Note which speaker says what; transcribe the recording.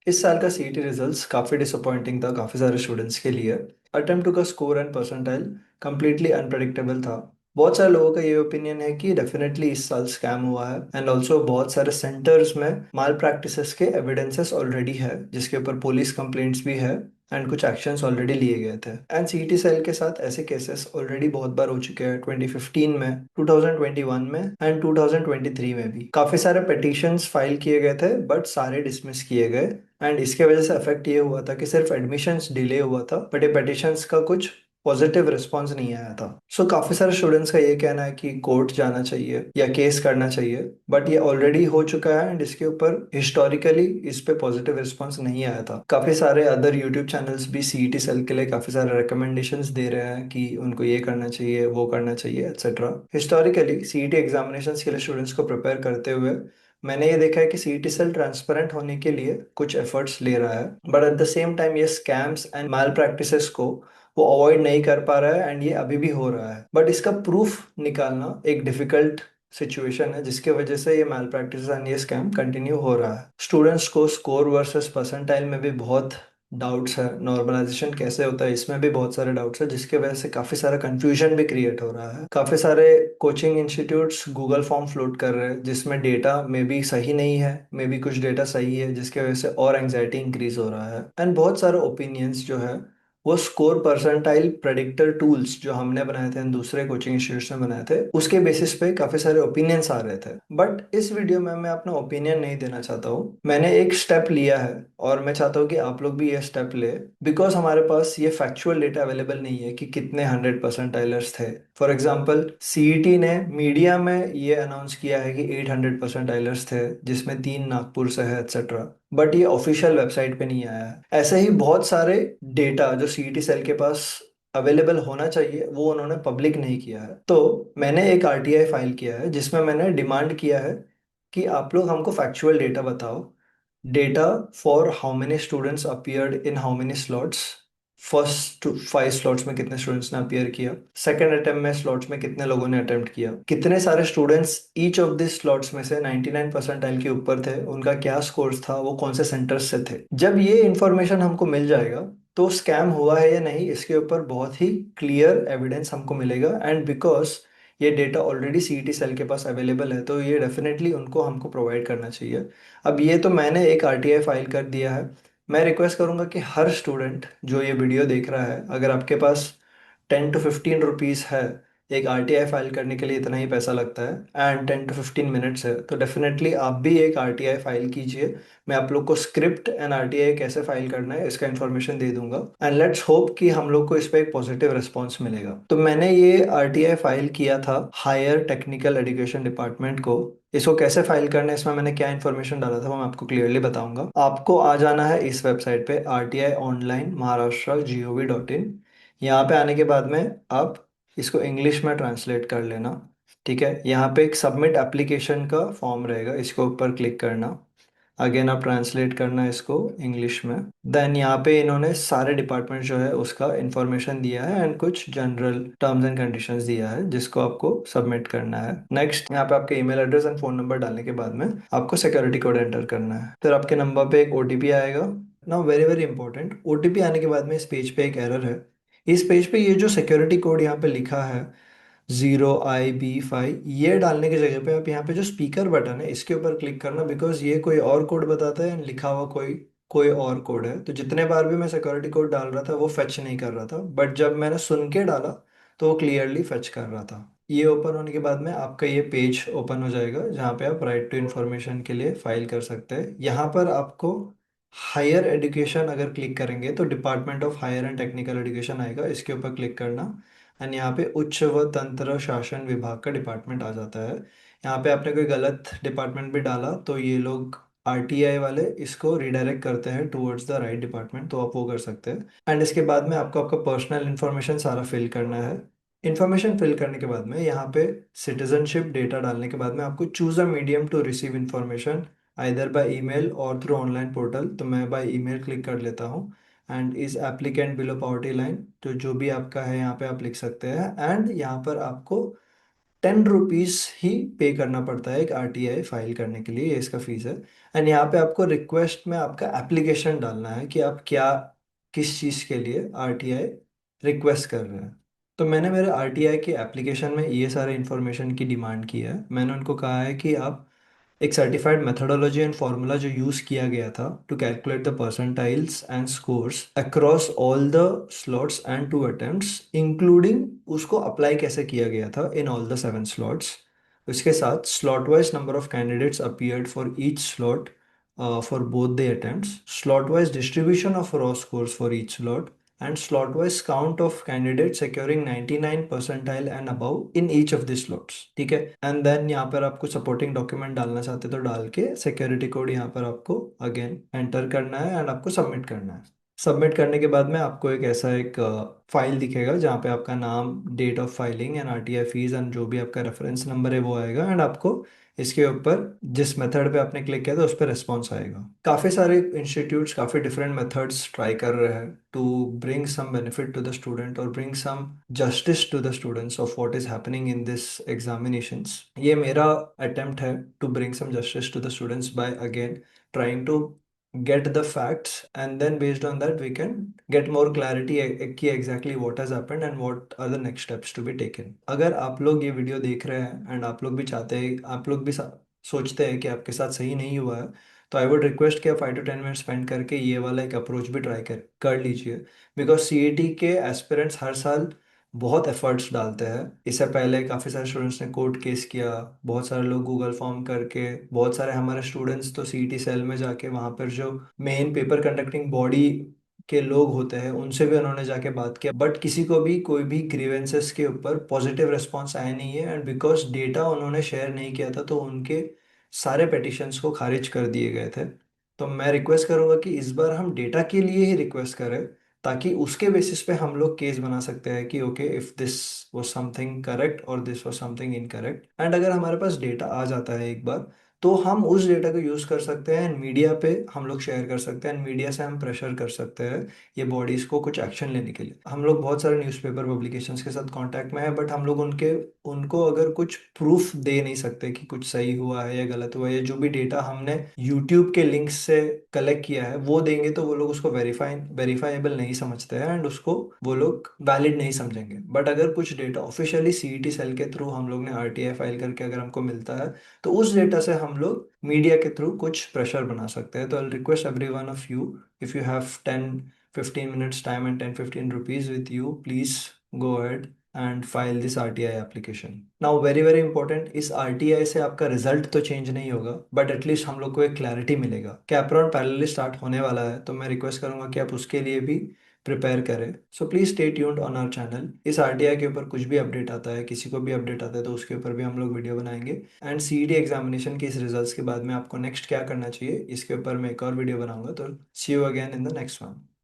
Speaker 1: इस साल का सीईटी रिजल्ट्स काफ़ी डिसअपॉइंटिंग था काफ़ी सारे स्टूडेंट्स के लिए। अटेम्प्ट का score and percentile completely unpredictable था। बहुत सारे लोगों का ये ओपिनियन है कि डेफिनेटली इस साल स्कैम हुआ है एंड ऑल्सो बहुत सारे सेंटर्स में माल प्रैक्टिसेस के एविडेंसेस ऑलरेडी है जिसके ऊपर पुलिस कंप्लेंट्स भी है एंड कुछ एक्शंस ऑलरेडी लिए गए थे। एंड सीईटी सेल के साथ ऐसे केसेस ऑलरेडी बहुत बार हो चुके हैं 2015 में, 2021 में एंड 2023 में भी काफी सारे पिटिशंस फाइल किए गए थे बट सारे डिसमिस किए गए। एंड इसके वजह से अफेक्ट ये हुआ था कि सिर्फ एडमिशन्स डिले हुआ था बट ये पिटिशंस का कुछ पॉजिटिव रिस्पॉन्स नहीं आया था। सो काफी सारे स्टूडेंट्स का ये कहना है कि कोर्ट जाना चाहिए या केस करना चाहिए बट ये ऑलरेडी हो चुका है एंड इसके ऊपर हिस्टोरिकली इस पे पॉजिटिव रिस्पॉन्स नहीं आया था। काफी सारे अदर यूट्यूब चैनल्स भी सीईटी सेल के लिए काफी सारे रिकमेंडेशंस दे रहे हैं कि उनको ये करना चाहिए वो करना चाहिए एक्सेट्रा। हिस्टोरिकली सीईटी एग्जामिनेशंस के लिए स्टूडेंट्स को प्रिपेयर करते हुए मैंने ये देखा है कि सीईटी सेल ट्रांसपेरेंट होने के लिए कुछ एफर्ट्स ले रहा है but at the same time ये स्कैम्स एंड मैल प्रैक्टिसेस को वो अवॉइड नहीं कर पा रहा है एंड ये अभी भी हो रहा है बट इसका प्रूफ निकालना एक डिफिकल्ट सिचुएशन है जिसके वजह से ये मैल प्रैक्टिस एंड ये स्कैम कंटिन्यू हो रहा है। स्टूडेंट्स को स्कोर वर्सेस परसेंटाइल में भी बहुत डाउट्स है, नॉर्मलाइजेशन कैसे होता है इसमें भी बहुत सारे डाउट्स है जिसके वजह से काफी सारा कंफ्यूजन भी क्रिएट हो रहा है। काफी सारे coaching institutes Google form float कर रहे हैं जिसमें डेटा मे बी सही नहीं है, मे बी कुछ डेटा सही है जिसके वजह से और एंजाइटी इंक्रीज हो रहा है। एंड बहुत सारे ओपिनियंस जो है वो स्कोर परसेंटाइल प्रेडिक्टर टूल्स जो हमने बनाए थे दूसरे कोचिंग इंस्टीट्यूट्स ने बनाए थे उसके बेसिस पे काफी सारे ओपिनियंस आ रहे थे बट इस वीडियो में मैं अपना ओपिनियन नहीं देना चाहता हूँ। मैंने एक स्टेप लिया है और मैं चाहता हूँ कि आप लोग भी ये स्टेप ले बिकॉज हमारे पास ये फैक्चुअल डेटा अवेलेबल नहीं है कि कितने 100 परसेंटाइलर्स थे। फॉर एग्जाम्पल सीईटी ने मीडिया में ये अनाउंस किया है कि 800 परसेंटाइलर्स थे जिसमें 3 नागपुर से है एक्सेट्रा बट ये ऑफिशियल वेबसाइट पे नहीं आया है। ऐसे ही बहुत सारे डेटा जो सीईटी सेल के पास अवेलेबल होना चाहिए वो उन्होंने पब्लिक नहीं किया है। तो मैंने एक आरटीआई फाइल किया है जिसमें मैंने डिमांड किया है कि आप लोग हमको फैक्चुअल डेटा बताओ। Data for how many students appeared in how many slots, first 5 slots में कितने स्टूडेंट्स ने अपीयर किया, सेकंड अटेम्प्ट में स्लॉट्स में कितने लोगों ने अटेम्प्ट किया, कितने सारे students each of this slots में से 99 परसेंटाइल के ऊपर थे, उनका क्या स्कोर्स था, वो कौन से सेंटर्स से थे। जब ये इंफॉर्मेशन हमको मिल जाएगा तो स्कैम हुआ है या नहीं इसके ऊपर बहुत ही क्लियर एविडेंस हमको मिलेगा। एंड बिकॉज ये डेटा ऑलरेडी सीईटी सेल के पास अवेलेबल है तो ये डेफिनेटली उनको हमको प्रोवाइड करना चाहिए। अब ये तो मैंने एक आरटीआई फाइल कर दिया है। मैं रिक्वेस्ट करूंगा कि हर स्टूडेंट जो ये वीडियो देख रहा है अगर आपके पास 10 to 15 रुपीज़ है, एक आरटीआई फाइल करने के लिए इतना ही पैसा लगता है एंड 10 to 15 मिनट्स है, तो डेफिनेटली आप भी एक आरटीआई फाइल कीजिए। मैं आप लोग को स्क्रिप्ट एंड आरटीआई कैसे फाइल करना है इसका इन्फॉर्मेशन दे दूंगा एंड लेट्स होप कि हम लोग को इस पे एक पॉजिटिव रिस्पॉन्स मिलेगा। तो मैंने ये आरटीआई फाइल किया था हायर टेक्निकल एजुकेशन डिपार्टमेंट को। इसको कैसे फाइल करना है, इसमें मैंने क्या इन्फॉर्मेशन डाला था वो मैं आपको क्लियरली बताऊंगा। आपको आ जाना है इस वेबसाइट पे rti online maharashtra.gov.in। यहाँ पे आने के बाद में आप इसको इंग्लिश में ट्रांसलेट कर लेना। ठीक है, यहाँ पे एक सबमिट एप्लीकेशन का फॉर्म रहेगा, इसको ऊपर क्लिक करना। अगेन आप ट्रांसलेट करना इसको इंग्लिश में। देन यहाँ पे इन्होंने सारे डिपार्टमेंट जो है उसका इंफॉर्मेशन दिया है एंड कुछ जनरल टर्म्स एंड कंडीशंस दिया है जिसको आपको सबमिट करना है। नेक्स्ट यहाँ पे आपके email address and phone number डालने के बाद में आपको सिक्योरिटी कोड एंटर करना है। फिर आपके नंबर पे एक ओटीपी आएगा। Now very very important, OTP आने के बाद में इस पेज पे एक एरर है। इस पेज पे ये जो सिक्योरिटी कोड यहाँ पे लिखा है 0IB5, ये डालने की जगह पे आप यहाँ पे जो स्पीकर बटन है इसके ऊपर क्लिक करना बिकॉज ये कोई और कोड बताता है and लिखा हुआ कोई कोई और कोड है। तो जितने बार भी मैं सिक्योरिटी कोड डाल रहा था वो फेच नहीं कर रहा था बट जब मैंने सुन के डाला तो वो क्लियरली फेच कर रहा था। ये ओपन होने के बाद में आपका ये पेज ओपन हो जाएगा जहाँ पे आप राइट टू इन्फॉर्मेशन के लिए फाइल कर सकते हैं। यहाँ पर आपको हायर एजुकेशन अगर क्लिक करेंगे तो department of higher and technical education आएगा, इसके ऊपर क्लिक करना एंड यहाँ पे उच्च व तंत्र शासन विभाग का डिपार्टमेंट आ जाता है। यहाँ पे आपने कोई गलत डिपार्टमेंट भी डाला तो ये लोग आरटीआई वाले इसको रिडायरेक्ट करते हैं टुवर्ड्स द राइट डिपार्टमेंट, तो आप वो कर सकते हैं। एंड इसके बाद में आपको आपका पर्सनल इन्फॉर्मेशन सारा फिल करना है। इन्फॉर्मेशन फिल करने के बाद में यहाँ पे सिटीजनशिप डेटा डालने के बाद में आपको choose a medium to receive information either by email और थ्रू ऑनलाइन पोर्टल। तो मैं बाय ईमेल क्लिक कर लेता हूँ and is applicant below poverty line, तो जो भी आपका है यहाँ पे आप लिख सकते हैं। एंड यहाँ पर आपको ₹10 ही पे करना पड़ता है एक आरटीआई फाइल करने के लिए, ये इसका फीस है। एंड यहाँ पे आपको रिक्वेस्ट में आपका एप्लीकेशन डालना है कि आप क्या, किस चीज़ के लिए आरटीआई रिक्वेस्ट कर रहे हैं। तो मैंने मेरे आरटीआई के एप्लीकेशन में ये सारे इन्फॉर्मेशन की डिमांड की है। मैंने उनको कहा है कि आप एक सर्टिफाइड मेथोडोलॉजी एंड फार्मूला जो यूज़ किया गया था to calculate the percentiles and scores across all the slots and 2 attempts, including उसको अप्लाई कैसे किया गया था इन ऑल द 7 स्लॉट्स। उसके साथ slot wise number of candidates appeared for each slot for both the attempts, slot wise distribution of raw scores for each slot, and slot wise count of candidates securing 99 percentile and above in each of the slots। ठीक है। And then यहाँ पर आपको supporting document डालना चाहते तो डाल के सिक्योरिटी कोड यहाँ पर आपको अगेन एंटर करना है एंड आपको सबमिट करना है। सबमिट करने के बाद में आपको एक ऐसा एक फाइल दिखेगा जहाँ पे आपका नाम, date of filing and RTI fees and जो भी आपका रेफरेंस नंबर है वो आएगा। एंड आपको इसके ऊपर जिस मेथड पे आपने क्लिक किया था उस पर रेस्पॉन्स आएगा। काफ़ी सारे इंस्टीट्यूट्स काफ़ी डिफरेंट मेथड्स ट्राई कर रहे हैं to bring some benefit to the student or bring some justice to the students of what is happening in this examinations। ये मेरा attempt है to bring some justice to the students by again trying to get the facts, and then based on that we can get more clarity कि exactly what has happened and what are the next steps to be taken। अगर आप लोग ये video देख रहे हैं and आप लोग भी चाहते हैं, आप लोग भी सोचते हैं कि आपके साथ सही नहीं हुआ है, तो आई वुड रिक्वेस्ट कि आप 5 to 10 मिनट स्पेंड करके ये वाला एक अप्रोच भी ट्राई कर लीजिए। बिकॉज सीईटी के एस्पिरेंट्स हर साल बहुत एफर्ट्स डालते हैं। इससे पहले काफ़ी सारे स्टूडेंट्स ने कोर्ट केस किया, बहुत सारे लोग गूगल फॉर्म करके, बहुत सारे हमारे स्टूडेंट्स तो सीईटी सेल में जाके वहाँ पर जो मेन पेपर कंडक्टिंग बॉडी के लोग होते हैं उनसे भी उन्होंने जाके बात किया, बट किसी को भी कोई भी ग्रीवेंसेस के ऊपर पॉजिटिव रिस्पॉन्स आया नहीं है। एंड बिकॉज डेटा उन्होंने शेयर नहीं किया था तो उनके सारे पेटिशंस को खारिज कर दिए गए थे। तो मैं रिक्वेस्ट करूंगा कि इस बार हम डेटा के लिए ही रिक्वेस्ट करें, ताकि उसके बेसिस पे हम लोग केस बना सकते हैं कि okay if this was something correct और this was something incorrect. And अगर हमारे पास डेटा आ जाता है एक बार, तो हम उस डेटा को यूज़ कर सकते हैं एंड मीडिया पे हम लोग शेयर कर सकते हैं एंड मीडिया से हम प्रेशर कर सकते हैं ये बॉडीज को कुछ एक्शन लेने के लिए। हम लोग बहुत सारे न्यूज़पेपर पब्लिकेशंस के साथ कांटेक्ट में है, बट हम लोग उनके उनको अगर कुछ प्रूफ दे नहीं सकते कि कुछ सही हुआ है या गलत हुआ है, या जो भी डेटा हमने यूट्यूब के लिंक से कलेक्ट किया है वो देंगे तो वो लोग उसको वेरीफाइबल नहीं समझते हैं एंड उसको वो लोग वैलिड नहीं समझेंगे। बट अगर कुछ डेटा ऑफिशियली सीईटी सेल के थ्रू हम लोग ने आरटीआई फाइल करके अगर हमको मिलता है, तो उस डेटा से हम लोग मीडिया के थ्रू कुछ प्रेशर बना सकते हैं। तो I request every one of you, if you have 10-15 minutes time and 10-15 rupees with you, please go ahead and file this RTI application। Now very very important, इस RTI से आपका result तो change नहीं होगा, बट एटलीस्ट हम लोग को एक क्लैरिटी मिलेगा। कैपरॉन पैरेलली स्टार्ट होने वाला है, तो मैं रिक्वेस्ट करूंगा कि आप उसके लिए भी प्रिपेयर करें। So please stay tuned on our channel. इस आरटीआई के ऊपर कुछ भी अपडेट आता है, किसी को भी अपडेट आता है, तो उसके ऊपर भी हम लोग वीडियो बनाएंगे। एंड सीईटी एग्जामिनेशन के इस रिजल्ट्स के बाद में आपको नेक्स्ट क्या करना चाहिए इसके ऊपर मैं एक और वीडियो बनाऊंगा। तो see you again in the next one.